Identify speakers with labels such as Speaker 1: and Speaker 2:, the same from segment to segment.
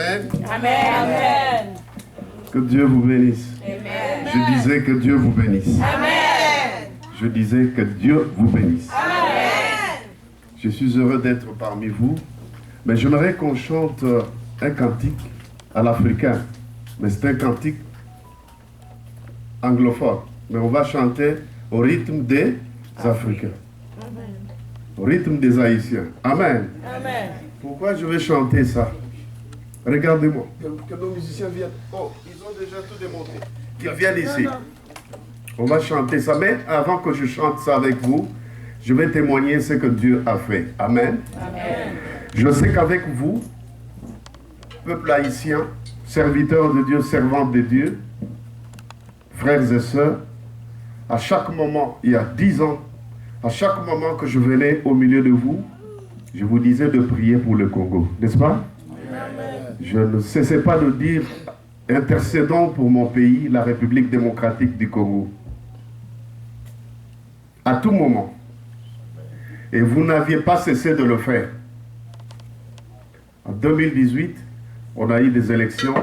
Speaker 1: Amen.
Speaker 2: Amen.
Speaker 1: Que Dieu vous bénisse.
Speaker 2: Amen.
Speaker 1: Je disais que Dieu vous bénisse.
Speaker 2: Amen.
Speaker 1: Je disais que Dieu vous bénisse.
Speaker 2: Amen.
Speaker 1: Je suis heureux d'être parmi vous. Mais j'aimerais qu'on chante un cantique à l'africain. Mais c'est un cantique anglophone. Mais on va chanter au rythme des Africains. Au rythme des Haïtiens. Amen.
Speaker 2: Amen.
Speaker 1: Pourquoi je vais chanter ça? Regardez-moi. Que nos musiciens viennent. Oh, ils ont déjà tout démonté. Qu'ils viennent ici. On va chanter ça. Mais avant que je chante ça avec vous, je vais témoigner ce que Dieu a fait. Amen.
Speaker 2: Amen.
Speaker 1: Je sais qu'avec vous, peuple haïtien, serviteurs de Dieu, servantes de Dieu, frères et sœurs, à chaque moment, il y a 10 ans, à chaque moment que je venais au milieu de vous, je vous disais de prier pour le Congo, n'est-ce pas? Amen. Je ne cessais pas de dire, intercédons pour mon pays, la République démocratique du Congo. À tout moment. Et vous n'aviez pas cessé de le faire. En 2018, on a eu des élections.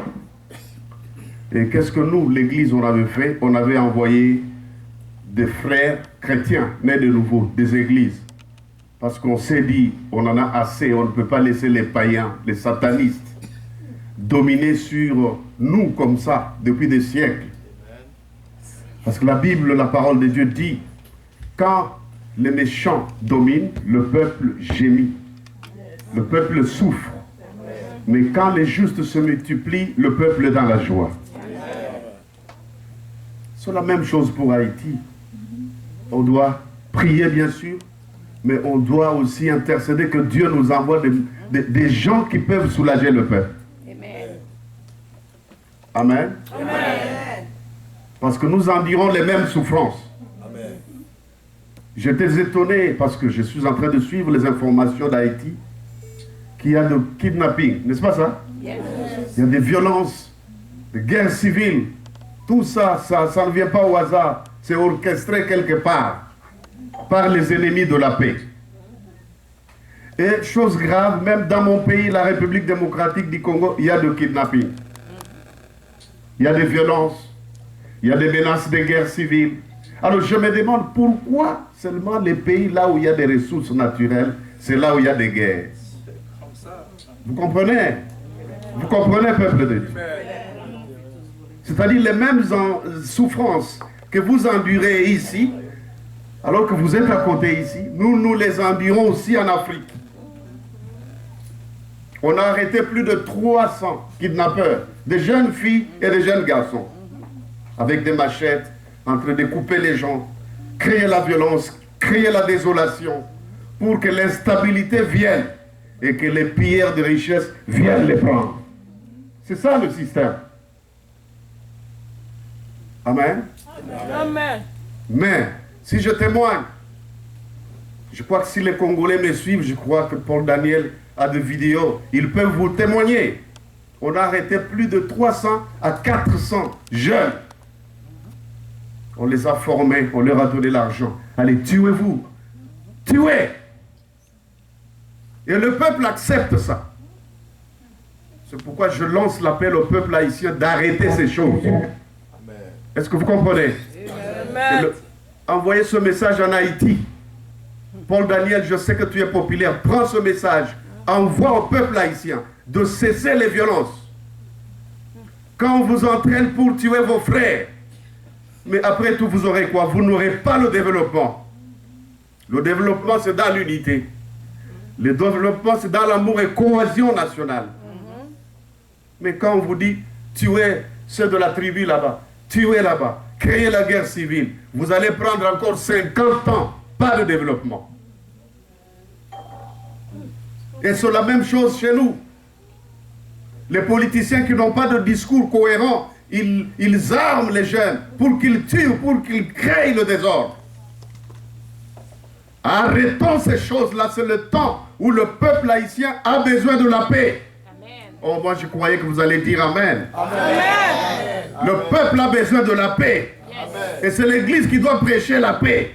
Speaker 1: Et qu'est-ce que nous, l'Église, on avait fait? On avait envoyé des frères chrétiens, nés de nouveau, des églises. Parce qu'on s'est dit, on en a assez, on ne peut pas laisser les païens, les satanistes, dominer sur nous comme ça, depuis des siècles. Parce que la Bible, la parole de Dieu dit, quand les méchants dominent, le peuple gémit. Le peuple souffre. Mais quand les justes se multiplient, le peuple est dans la joie. C'est la même chose pour Haïti. On doit prier, bien sûr, mais on doit aussi intercéder que Dieu nous envoie des gens qui peuvent soulager le peuple. Amen.
Speaker 2: Amen.
Speaker 1: Parce que nous endurons les mêmes souffrances.
Speaker 3: Amen.
Speaker 1: J'étais étonné parce que je suis en train de suivre les informations d'Haïti qu'il y a de kidnapping, n'est-ce pas ça?
Speaker 2: Yes.
Speaker 1: Il y a des violences, des guerres civiles. Tout ça, ça ne vient pas au hasard. C'est orchestré quelque part par les ennemis de la paix. Et chose grave, même dans mon pays, la République démocratique du Congo, il y a de kidnapping. Il y a des violences. Il y a des menaces de guerre civile. Alors je me demande pourquoi seulement les pays là où il y a des ressources naturelles, c'est là où il y a des guerres. Vous comprenez? Vous comprenez, peuple de Dieu? C'est-à-dire les mêmes souffrances que vous endurez ici, alors que vous êtes à côté ici, nous les endurons aussi en Afrique. On a arrêté plus de 300 kidnappeurs, des jeunes filles et des jeunes garçons, avec des machettes, en train de couper les gens, créer la violence, créer la désolation, pour que l'instabilité vienne et que les pilleurs de richesse viennent les prendre. C'est ça le système. Amen.
Speaker 2: Amen.
Speaker 1: Mais, si je témoigne, je crois que si les Congolais me suivent, je crois que Paul Daniel a des vidéos, ils peuvent vous témoigner. On a arrêté plus de 300 à 400 jeunes. On les a formés, on leur a donné l'argent. Allez, tuez-vous. Tuez. Et le peuple accepte ça. C'est pourquoi je lance l'appel au peuple haïtien d'arrêter ces choses. Est-ce que vous comprenez?
Speaker 2: Amen.
Speaker 1: Envoyez ce message en Haïti. Paul Daniel, je sais que tu es populaire. Prends ce message. Envoie au peuple haïtien de cesser les violences. Quand on vous entraîne pour tuer vos frères, mais après tout, vous aurez quoi? Vous n'aurez pas le développement. Le développement, c'est dans l'unité. Le développement, c'est dans l'amour et cohésion nationale. Mais quand on vous dit, tuez ceux de la tribu là-bas, tuez là-bas, créez la guerre civile, vous allez prendre encore 50 ans, pas de développement. Et c'est la même chose chez nous. Les politiciens qui n'ont pas de discours cohérent, ils arment les jeunes pour qu'ils tuent, pour qu'ils créent le désordre. Arrêtons ces choses-là, c'est le temps où le peuple haïtien a besoin de la paix.
Speaker 2: Amen.
Speaker 1: Oh, moi je croyais que vous allez dire Amen.
Speaker 2: Amen.
Speaker 1: Le peuple a besoin de la paix.
Speaker 2: Yes.
Speaker 1: Et c'est l'Église qui doit prêcher la paix.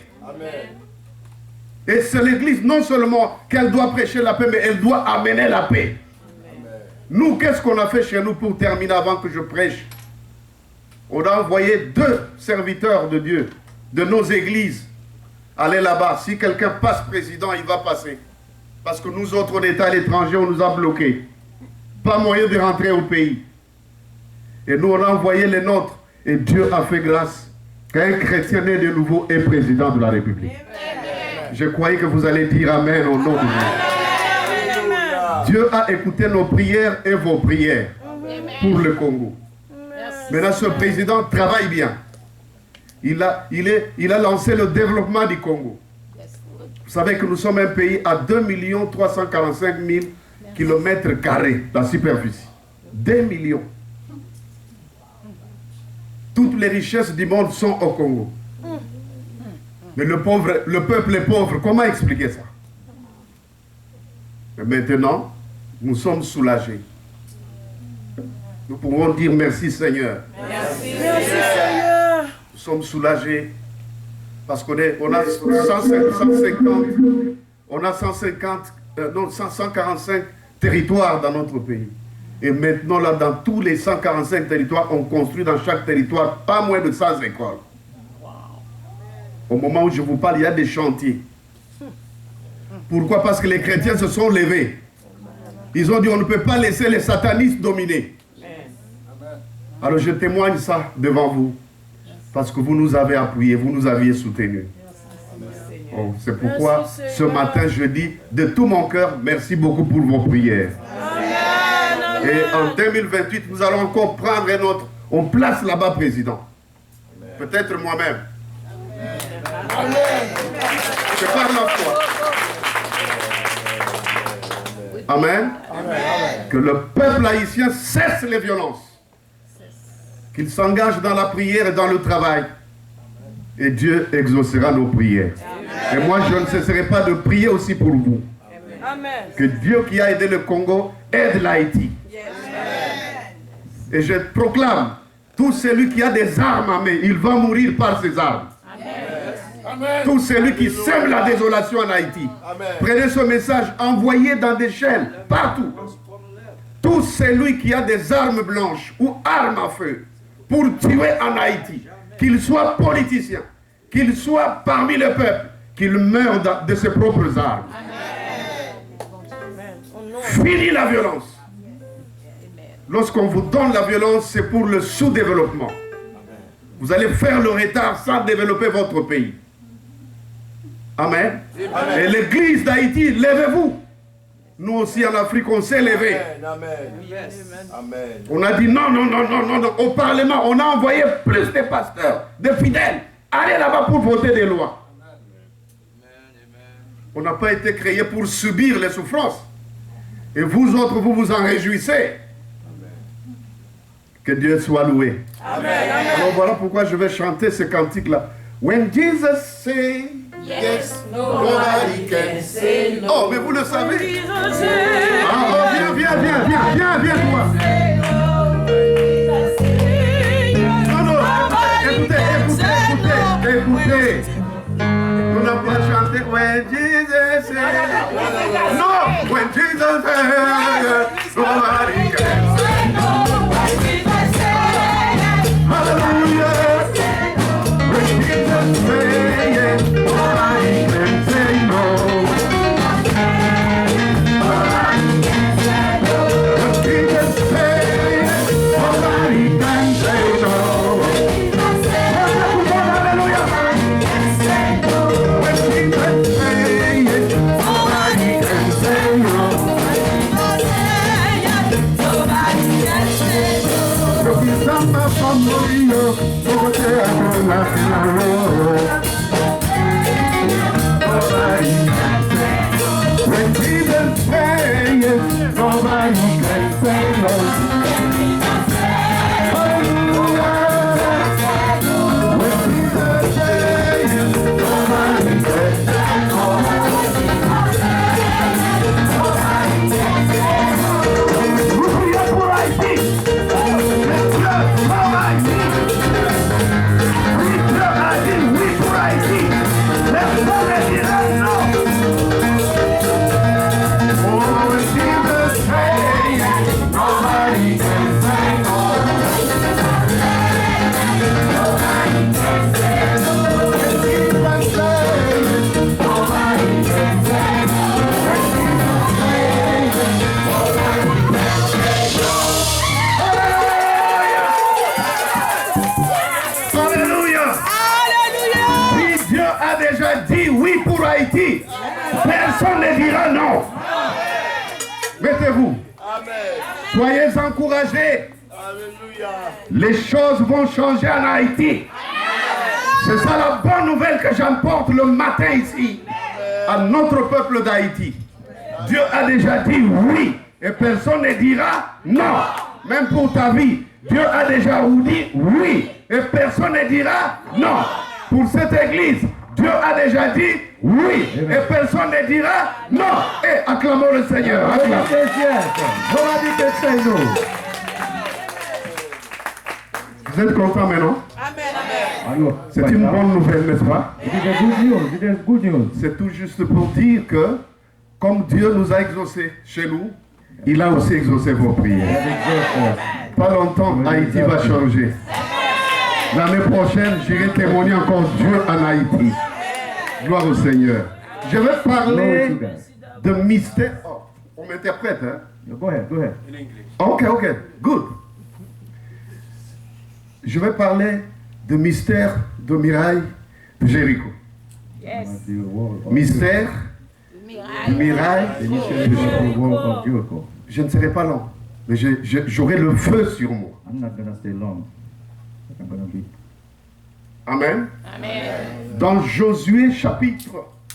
Speaker 1: Et c'est l'Église non seulement qu'elle doit prêcher la paix, mais elle doit amener la paix. Nous, qu'est-ce qu'on a fait chez nous pour terminer avant que je prêche? On a envoyé 2 serviteurs de Dieu, de nos églises, aller là-bas. Si quelqu'un passe président, il va passer. Parce que nous autres, on est à l'étranger, on nous a bloqués. Pas moyen de rentrer au pays. Et nous, on a envoyé les nôtres. Et Dieu a fait grâce qu'un chrétien né de nouveau est président de la République. Je croyais que vous allez dire Amen au nom de Dieu. Dieu a écouté nos prières et vos prières pour le Congo. Maintenant, ce président travaille bien. Il a lancé le développement du Congo. Vous savez que nous sommes un pays à 2 345 000 km² la superficie. 2 millions. Toutes les richesses du monde sont au Congo. Mais le peuple est pauvre. Comment expliquer ça? Et maintenant, nous sommes soulagés. Nous pouvons dire merci Seigneur.
Speaker 2: Merci Seigneur.
Speaker 1: Nous sommes soulagés parce qu'on a 145 territoires dans notre pays. Et maintenant, là, dans tous les 145 territoires, on construit dans chaque territoire pas moins de 100 écoles. Au moment où je vous parle, il y a des chantiers. Pourquoi? Parce que les chrétiens se sont levés. Ils ont dit, on ne peut pas laisser les satanistes dominer. Alors je témoigne ça devant vous. Parce que vous nous avez appuyés, vous nous aviez soutenus. Oh, c'est pourquoi ce matin, je dis de tout mon cœur, merci beaucoup pour vos prières. Et en 2028, nous allons encore prendre on place là-bas président. Peut-être moi-même. Je parle la foi. Amen. Que le peuple haïtien cesse les violences. Qu'il s'engage dans la prière et dans le travail. Et Dieu exaucera nos prières. Et moi, je ne cesserai pas de prier aussi pour vous.
Speaker 2: Amen.
Speaker 1: Que Dieu qui a aidé le Congo aide l'Haïti. Et je proclame, tout celui qui a des armes à main, il va mourir par ses armes. Amen. Tout celui qui sème la désolation en Haïti. Amen. Prenez ce message, envoyez dans des chaînes, partout. Tout celui qui a des armes blanches ou armes à feu pour tuer en Haïti, qu'il soit politicien, qu'il soit parmi le peuple, qu'il meure de ses propres armes. Fini la violence. Lorsqu'on vous donne la violence, c'est pour le sous-développement. Vous allez faire le retard sans développer votre pays. Amen. Amen. Et l'église d'Haïti, levez-vous. Nous aussi en Afrique, on s'est levé. Amen. On a dit non, non, non, non, non, non. Au Parlement, on a envoyé plus de pasteurs, de fidèles. Allez là-bas pour voter des lois. On n'a pas été créé pour subir les souffrances. Et vous autres, vous vous en réjouissez. Que Dieu soit loué. Amen. Alors voilà pourquoi je vais chanter ce cantique-là. When Jesus say yes, nobody can say no. Oh, mais vous le savez. Ah, oh, viens, toi. Non, non, écoutez. Nous n'avons pas chanté When Jesus say no, when Jesus say nobody can say no. Hallelujah. When Jesus say yes, nobody can say no. Nobody can say no. When Jesus say yes, nobody can say no. Hallelujah. When Jesus say yes, nobody can say no. Samba from New York, over there I'm laughing around. Nobody can say no. When Jesus say yes, nobody can say no. Hallelujah. When Jesus say yes, nobody can say no. Hurry up for Haiti. No. Réjouissez-vous. Soyez encouragés. Les choses vont changer en Haïti. C'est ça la bonne nouvelle que j'emporte le matin ici, à notre peuple d'Haïti. Dieu a déjà dit oui, et personne ne dira non. Même pour ta vie, Dieu a déjà dit oui, et personne ne dira non. Pour cette église, Dieu a déjà dit oui, et personne ne dira non. Et acclamons le Seigneur. Acclamons. Vous êtes content maintenant? C'est une bonne nouvelle, n'est-ce pas? C'est tout juste pour dire que, comme Dieu nous a exaucés chez nous, il a aussi exaucé vos prières. Pas longtemps, Haïti va changer. L'année prochaine, j'irai témoigner encore Dieu en Haïti. Gloire au Seigneur. Je vais parler de mystère. Oh, on m'interprète, hein?
Speaker 3: Go ahead.
Speaker 1: Ok, good. Je vais parler de mystère de miraille de Jéricho.
Speaker 2: Yes.
Speaker 1: Mystère du miraille de Jéricho. Je ne serai pas long, mais j'aurai le feu sur moi.
Speaker 3: I'm not going to stay long. I'm going to be.
Speaker 1: Amen.
Speaker 2: Amen.
Speaker 1: Dans Josué chapitre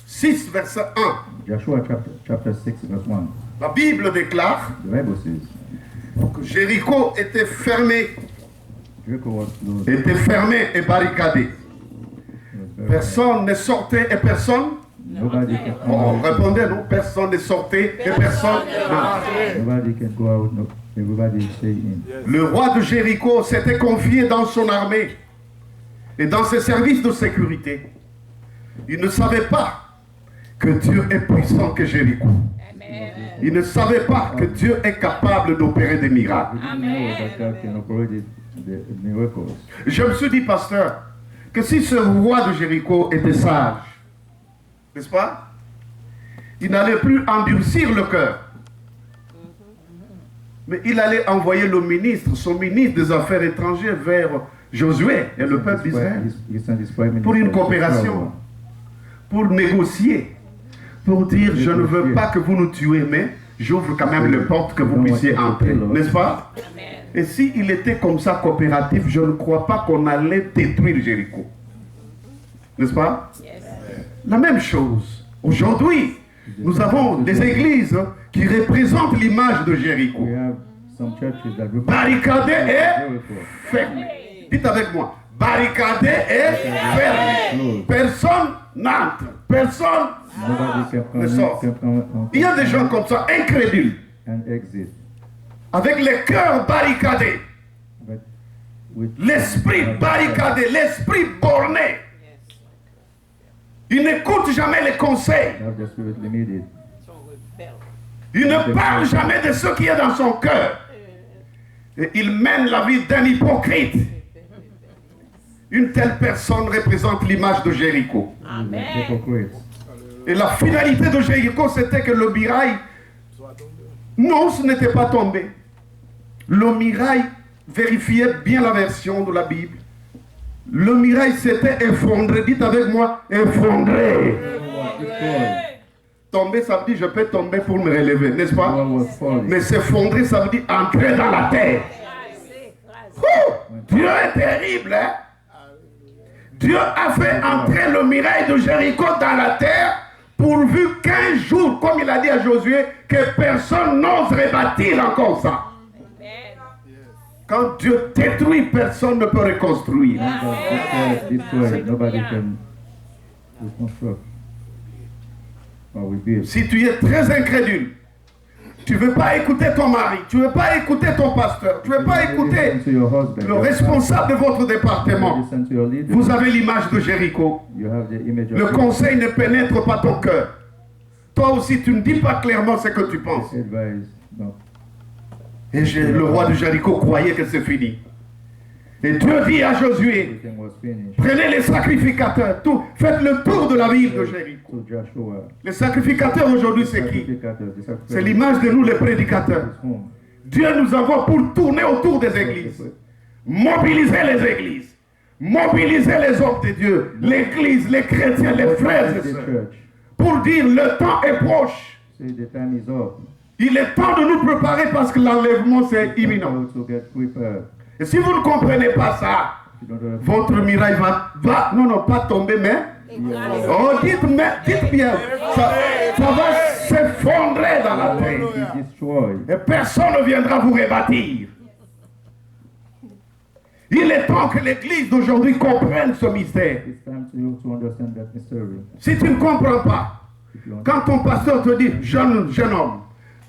Speaker 1: 6, verset 1,
Speaker 3: Joshua chapter 6, verse 1.
Speaker 1: la Bible déclare
Speaker 3: The Bible says,
Speaker 1: que Jéricho était fermé
Speaker 3: Jericho was closed.
Speaker 1: et barricadé. Personne ne sortait et personne.
Speaker 3: Nobody can come
Speaker 1: On
Speaker 3: out.
Speaker 1: répondait non, personne ne sortait et personne n'entrait.
Speaker 3: Nobody can go out. No, everybody stay in.
Speaker 1: Le roi de Jéricho s'était confié dans son armée et dans ses services de sécurité. Il ne savait pas que Dieu est puissant que Jéricho. Il ne savait pas que Dieu est capable d'opérer des miracles.
Speaker 3: We didn't know that God can operate the miracles.
Speaker 1: Je me suis dit, pasteur, que si ce roi de Jéricho était sage, n'est-ce pas? Il n'allait plus endurcir le cœur. Mais il allait envoyer le ministre, son ministre des Affaires étrangères vers Josué et le peuple d'Israël
Speaker 3: He sent his prime minister
Speaker 1: pour une
Speaker 3: to
Speaker 1: coopération,
Speaker 3: Pharaoh.
Speaker 1: pour négocier, pour dire je ne veux pas que vous nous tuez, mais j'ouvre quand même les portes que vous puissiez entrer, n'est-ce pas? Et s'il était comme ça coopératif, je ne crois pas qu'on allait détruire Jéricho. N'est-ce pas? La même chose. Aujourd'hui, nous avons des églises qui représentent l'image de Jéricho.
Speaker 3: We have some churches that represent
Speaker 1: Barricadé et
Speaker 3: Jericho.
Speaker 1: fermé. Dites avec moi. Barricadé et fermé. Personne n'entre. Personne
Speaker 3: Nobody can
Speaker 1: ne
Speaker 3: come
Speaker 1: sort.
Speaker 3: in, can come
Speaker 1: Il y a des gens comme ça, incrédules,
Speaker 3: and exit.
Speaker 1: avec les cœurs barricadés,
Speaker 3: But with
Speaker 1: l'esprit barricadé, l'esprit borné. Ils n'écoutent jamais les conseils.
Speaker 3: have the spirit limited.
Speaker 1: Il ne parle jamais de ce qui est dans son cœur. Et il mène la vie d'un hypocrite. Une telle personne représente l'image de Jéricho.
Speaker 3: Hypocrites.
Speaker 1: Et la finalité de Jéricho, c'était que le mirail, non, ce n'était pas tombé. Le mirail vérifiait bien la version de la Bible. Le mirail s'était effondré. Dites avec moi, effondré. Tomber, ça veut dire je peux tomber pour me relever, n'est-ce pas?
Speaker 3: One was falling.
Speaker 1: Mais s'effondrer, ça veut dire entrer dans la terre. Ouh, Dieu est terrible, hein? Dieu a fait entrer le mirail de Jéricho dans la terre pourvu qu'un jour, comme il a dit à Josué, que personne n'ose rebâtir encore ça. Quand Dieu détruit, personne ne peut reconstruire.
Speaker 3: Destroy. Nobody can reconstruct or rebuild.
Speaker 1: Si tu es très incrédule, tu ne veux pas écouter ton mari, tu ne veux pas écouter ton pasteur, tu ne veux pas écouter
Speaker 3: Listen to your husband.
Speaker 1: le responsable de votre département,
Speaker 3: Listen to your leader.
Speaker 1: vous avez l'image de Jéricho.
Speaker 3: You have the image of
Speaker 1: Le conseil ne pénètre pas ton cœur. Toi aussi, tu ne dis pas clairement ce que tu penses.
Speaker 3: advice. No.
Speaker 1: Et le roi de Jéricho croyait que c'est fini. Et Dieu dit à Josué,
Speaker 3: Everything was finished.
Speaker 1: prenez les sacrificateurs, tout, faites le tour de la ville de Jéricho.
Speaker 3: So Joshua,
Speaker 1: Les sacrificateurs aujourd'hui, c'est qui?
Speaker 3: the sacrifice
Speaker 1: C'est l'image de nous les prédicateurs.
Speaker 3: is home.
Speaker 1: Dieu nous envoie pour tourner autour des églises. Mobiliser les églises. Mobiliser les hommes de Dieu. L'église, les chrétiens, les frères et
Speaker 3: The
Speaker 1: sœurs.
Speaker 3: church.
Speaker 1: Pour dire le temps est proche.
Speaker 3: Say the time is up.
Speaker 1: Il est temps de nous préparer parce que l'enlèvement c'est imminent.
Speaker 3: Also get prepared.
Speaker 1: Et si vous ne comprenez pas ça,
Speaker 3: If you don't have
Speaker 1: votre miraille va non, pas tomber, mais oh, dites bien, ça va s'effondrer dans la terre.
Speaker 3: be destroyed.
Speaker 1: Et personne ne viendra vous rebâtir. Il est temps que l'Église d'aujourd'hui comprenne ce mystère.
Speaker 3: It's time to understand that mystery.
Speaker 1: Si tu ne comprends pas,
Speaker 3: If you
Speaker 1: quand ton pasteur te dit, jeune homme,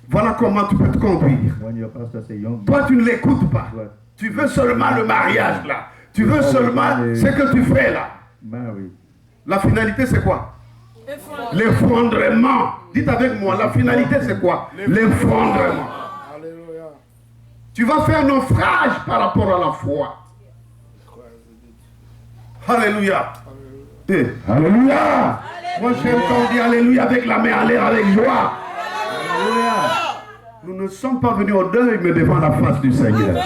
Speaker 1: voilà comment tu peux te conduire.
Speaker 3: when your pastor say young
Speaker 1: Toi, tu ne l'écoutes pas.
Speaker 3: but
Speaker 1: Tu veux seulement le mariage là. Tu veux seulement ce que tu fais là.
Speaker 3: married.
Speaker 1: La finalité, c'est quoi? L'effondrement. Dites avec moi, la finalité, c'est quoi? L'effondrement. Tu vas faire naufrage par rapport à la foi. Alléluia. Eh, Alléluia. Moi, j'aime quand on dit Alléluia avec la main en l'air, avec joie. Nous ne sommes pas venus au deuil, mais devant la face du Seigneur.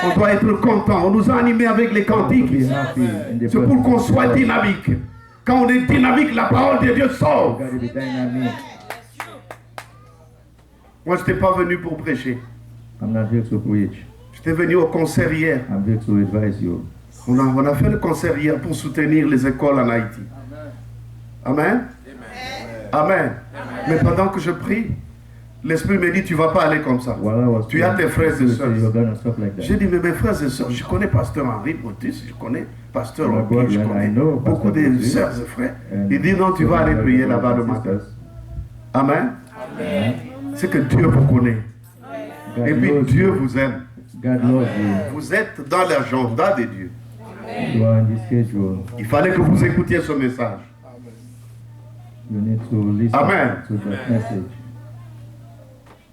Speaker 1: On doit être content. On nous a animés avec les cantiques.
Speaker 3: Be happy in the
Speaker 1: C'est pour qu'on
Speaker 3: presence of
Speaker 1: soit
Speaker 3: God.
Speaker 1: dynamique. Quand on est dynamique, la parole de Dieu sort.
Speaker 3: You gotta be dynamic.
Speaker 1: Moi, je n'étais pas venu pour prêcher.
Speaker 3: I'm not here to preach.
Speaker 1: J'étais venu au concert hier.
Speaker 3: I'm here to advise you.
Speaker 1: On a fait le concert hier pour soutenir les écoles en Haïti. Amen. Amen. Mais pendant que je prie, l'Esprit me dit, tu ne vas pas aller comme ça.
Speaker 3: While I was
Speaker 1: Tu as tes frères et sœurs.
Speaker 3: you're gonna stop like that.
Speaker 1: J'ai dit, mais mes frères et sœurs, je connais Pasteur Henri Bautis, je connais Pasteur
Speaker 3: My
Speaker 1: Rocky, je
Speaker 3: brother,
Speaker 1: connais
Speaker 3: I know
Speaker 1: beaucoup
Speaker 3: Pastor
Speaker 1: de
Speaker 3: Bautis.
Speaker 1: sœurs et frères.
Speaker 3: And
Speaker 1: Il dit, non, tu vas aller prier là-bas le matin. Amen. C'est que Dieu vous connaît.
Speaker 3: God
Speaker 1: Et puis
Speaker 3: knows
Speaker 1: Dieu
Speaker 3: you.
Speaker 1: vous aime.
Speaker 3: God loves you.
Speaker 1: Vous êtes dans l'agenda de Dieu.
Speaker 3: You are in the schedule.
Speaker 1: Il fallait que vous écoutiez ce message.
Speaker 3: You need to listen
Speaker 1: Amen.
Speaker 3: to that message.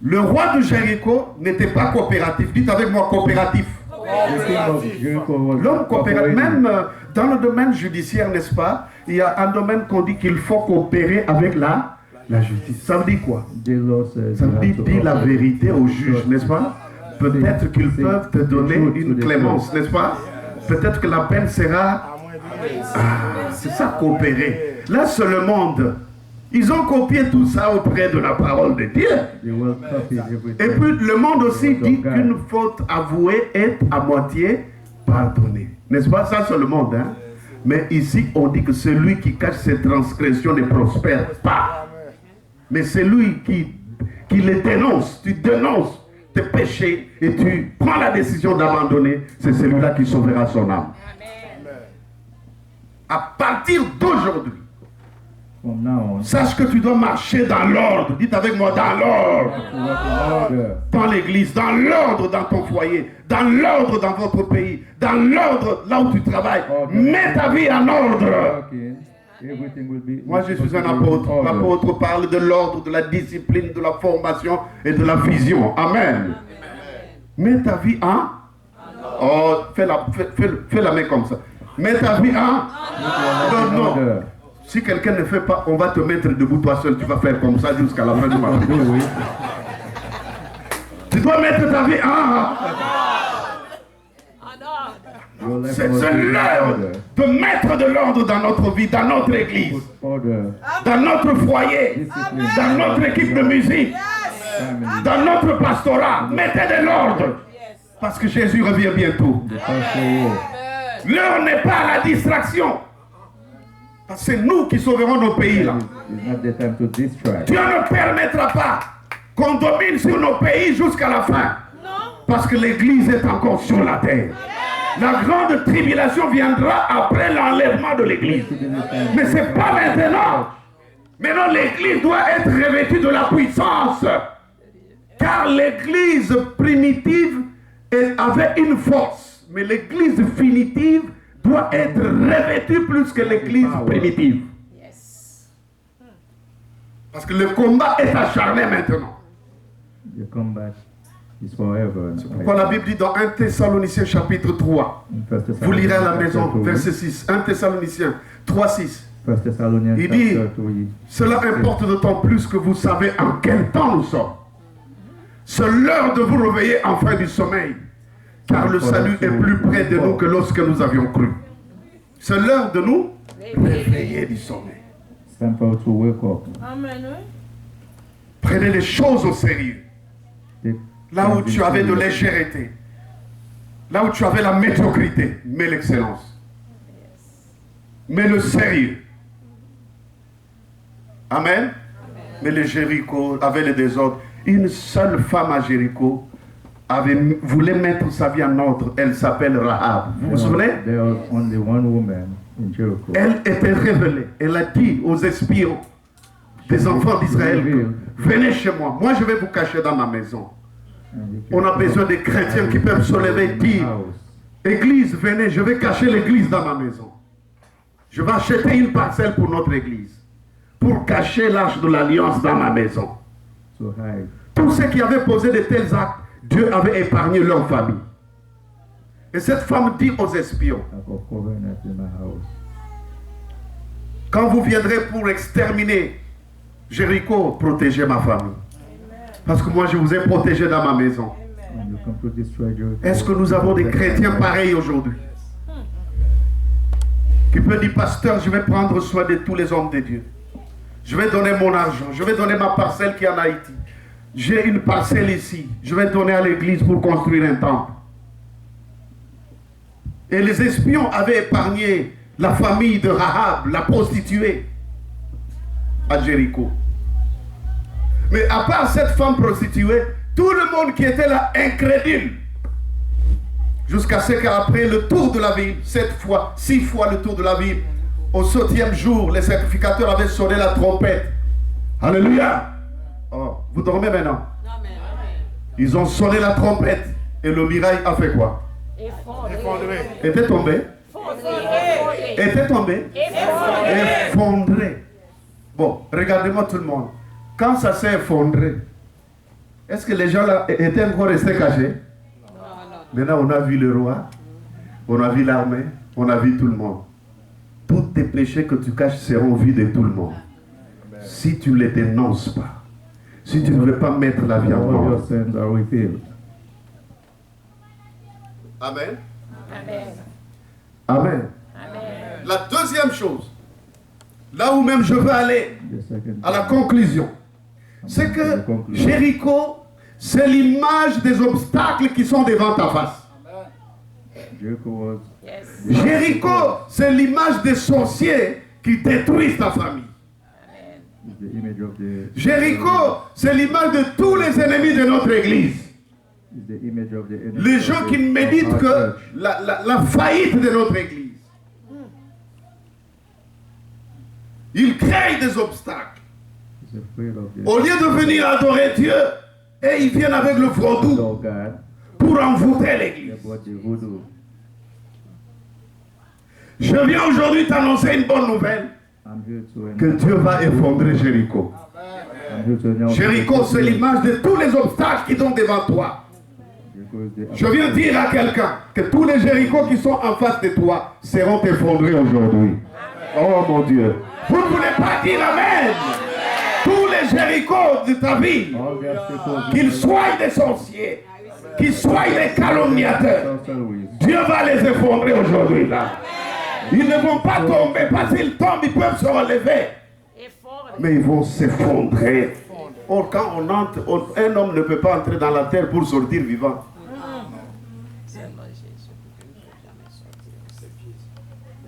Speaker 1: Le roi de Jéricho n'était pas coopératif. Dites avec moi coopératif.
Speaker 3: The king of Jericho was
Speaker 1: L'homme coopératif,
Speaker 3: cooperating.
Speaker 1: même dans le domaine judiciaire, n'est-ce pas? Il y a un domaine qu'on dit qu'il faut coopérer avec la justice. Ça veut dire quoi?
Speaker 3: The law says
Speaker 1: Ça
Speaker 3: you
Speaker 1: veut
Speaker 3: have
Speaker 1: dire
Speaker 3: to
Speaker 1: dire la
Speaker 3: cooperate.
Speaker 1: vérité aux juges, n'est-ce pas? Peut-être qu'ils peuvent te donner une clémence, n'est-ce pas? Peut-être que la peine sera... Ah, c'est ça coopérer. Là, c'est le monde. Ils ont copié tout ça auprès de la parole de Dieu.
Speaker 3: They will copy everything.
Speaker 1: Et puis le monde aussi dit qu'une faute avouée est à moitié pardonnée. N'est-ce pas? Ça c'est le monde. Hein? Mais ici on dit que celui qui cache ses transgressions ne prospère pas. Mais celui qui les dénonce, tu dénonces tes péchés et tu prends la décision d'abandonner, c'est celui-là qui sauvera son âme. À partir d'aujourd'hui,
Speaker 3: From now on,
Speaker 1: sache que tu dois marcher dans l'ordre. Dites avec moi, dans l'ordre.
Speaker 3: to work in order.
Speaker 1: Dans l'église, dans l'ordre dans ton foyer, dans l'ordre dans votre pays, dans l'ordre là où tu travailles. Mets ta vie en ordre.
Speaker 3: Working, everything will be.
Speaker 1: Moi, je suis un
Speaker 3: in
Speaker 1: apôtre.
Speaker 3: order.
Speaker 1: L'apôtre parle de l'ordre, de la discipline, de la formation et de la vision. Amen. Mets ta vie en... Oh, fais la main comme ça. Mets ta vie en... Non, non. Si quelqu'un ne fait pas, on va te mettre debout toi seul. Tu vas faire comme ça jusqu'à la fin du matin.
Speaker 3: Do it.
Speaker 1: Tu dois mettre ta vie en...
Speaker 3: Your life
Speaker 1: C'est
Speaker 3: must be in
Speaker 1: l'heure
Speaker 3: order.
Speaker 1: de mettre de l'ordre dans notre vie, dans notre église,
Speaker 3: Put order.
Speaker 1: dans notre foyer,
Speaker 3: Discipline.
Speaker 1: dans notre équipe de musique,
Speaker 3: Family.
Speaker 1: dans notre pastorat. Mettez de l'ordre. Parce que Jésus revient bientôt.
Speaker 3: The pastor will.
Speaker 1: L'heure n'est pas à la distraction. Parce que c'est nous qui sauverons nos pays là.
Speaker 3: It's not the time to distract.
Speaker 1: Dieu ne permettra pas qu'on domine sur nos pays jusqu'à la fin. Parce que l'église est encore sur la terre. La grande tribulation viendra après l'enlèvement de l'église. Mais ce n'est pas maintenant. Maintenant, l'église doit être revêtue de la puissance. Car l'église primitive avait une force. Mais l'église finitive doit être revêtue plus que l'église primitive. Parce que le combat est acharné maintenant.
Speaker 3: The comeback is forever.
Speaker 1: Pourquoi la Bible dit dans 1 Thessaloniciens chapitre 3, vous lirez à la maison, verset 6, 1 Thessaloniciens 3, 6. Il dit, cela importe d'autant plus que vous savez en quel temps nous sommes. C'est l'heure de vous réveiller enfin du sommeil, car le salut est plus près de nous que lorsque nous avions cru. C'est l'heure de nous réveiller du sommeil.
Speaker 3: It's time for us to wake up.
Speaker 2: Amen.
Speaker 1: Prenez les choses au sérieux.
Speaker 3: Take
Speaker 1: Là où
Speaker 3: things
Speaker 1: tu avais de
Speaker 3: seriously.
Speaker 1: légèreté, là où tu avais la médiocrité, mets l'excellence. Mets le sérieux. Amen. Mais les Jéricho avaient le désordre. Une seule femme à Jéricho voulait mettre sa vie en ordre. Elle s'appelle Rahab. Vous vous souvenez?
Speaker 3: There was only one woman in Jericho.
Speaker 1: Elle était révélée. Elle a dit aux espions des enfants d'Israël que, venez chez moi. Moi, je vais vous cacher dans ma maison. On a besoin de chrétiens qui peuvent se lever et dire, Église, venez, je vais cacher l'église dans ma maison. Je vais acheter une parcelle pour notre église. Pour cacher l'arche de l'alliance dans ma maison.
Speaker 3: So high.
Speaker 1: Tous ceux qui avaient posé de tels actes, Dieu avait épargné leur famille. Et cette femme dit aux espions,
Speaker 3: Type of covenant in my house.
Speaker 1: quand vous viendrez pour exterminer Jéricho, protégez ma famille. Parce que moi, je vous ai protégé dans ma maison.
Speaker 3: When you come to destroy Jericho,
Speaker 1: Est-ce que nous avons des chrétiens pareils aujourd'hui? Qui peut dire, pasteur, je vais prendre soin de tous les hommes de Dieu. Je vais donner mon argent. Je vais donner ma parcelle qui est en Haïti. J'ai une parcelle ici. Je vais donner à l'église pour construire un temple. Et les espions avaient épargné la famille de Rahab, la prostituée, à Jéricho. Mais à part cette femme prostituée, tout le monde qui était là, incrédule. Jusqu'à ce qu'après le tour de la ville, 7 fois, 6 fois le tour de la ville, au 7e jour, les sacrificateurs avaient sonné la trompette. Alléluia. Oh, vous dormez maintenant? Ils ont sonné la trompette. Et le mirail a fait quoi? Était tombé. Était tombé. Effondré. Bon, regardez-moi tout le monde. Quand ça s'est effondré, est-ce que les gens là étaient encore restés cachés? Maintenant, on a vu le roi, on a vu l'armée, on a vu tout le monde. Tous tes péchés que tu caches seront vus de tout le monde. Si tu ne les dénonces pas, si tu ne veux pas mettre la vie en
Speaker 3: all your
Speaker 1: ordre.
Speaker 3: sins are revealed.
Speaker 1: Amen.
Speaker 2: Amen.
Speaker 1: Amen.
Speaker 2: Amen.
Speaker 1: La deuxième chose, là où même je veux aller,
Speaker 3: The second
Speaker 1: à la conclusion, c'est que Jéricho, c'est l'image des obstacles qui sont devant ta face.
Speaker 3: Jericho was
Speaker 2: Yes.
Speaker 1: Jéricho, c'est l'image des sorciers qui détruisent ta famille.
Speaker 2: Amen.
Speaker 3: the image of the
Speaker 1: Jéricho, c'est l'image de tous les ennemis de notre église.
Speaker 3: is the image of the enemy
Speaker 1: Les
Speaker 3: of
Speaker 1: gens
Speaker 3: the-
Speaker 1: qui
Speaker 3: of
Speaker 1: méditent
Speaker 3: our
Speaker 1: que
Speaker 3: church.
Speaker 1: la faillite de notre église. Ils créent des obstacles.
Speaker 3: He's afraid of the
Speaker 1: Au lieu de venir adorer Dieu, et ils viennent avec le vaudou
Speaker 3: Lord God.
Speaker 1: pour envoûter
Speaker 3: They
Speaker 1: l'église.
Speaker 3: brought the voodoo.
Speaker 1: Je viens aujourd'hui t'annoncer une bonne nouvelle,
Speaker 3: I'm here to
Speaker 1: que Dieu va effondrer Jéricho.
Speaker 3: I'm here to announce
Speaker 1: Jéricho, c'est l'image de tous les obstacles qui sont devant toi.
Speaker 3: Jericho is the-
Speaker 1: Je viens dire à quelqu'un que tous les Jérichos qui sont en face de toi seront effondrés aujourd'hui. Oh mon Dieu. Vous ne voulez pas dire Amen. Tous les Jérichos de ta vie,
Speaker 3: all the obstacles
Speaker 1: qu'ils soient des sorciers, qu'ils soient des calomniateurs,
Speaker 3: sorceries.
Speaker 1: Dieu va les effondrer aujourd'hui là. Ils ne vont pas tomber parce qu'ils tombent, ils peuvent se relever. Mais ils vont s'effondrer. Or, quand on entre, un homme ne peut pas entrer dans la terre pour sortir vivant.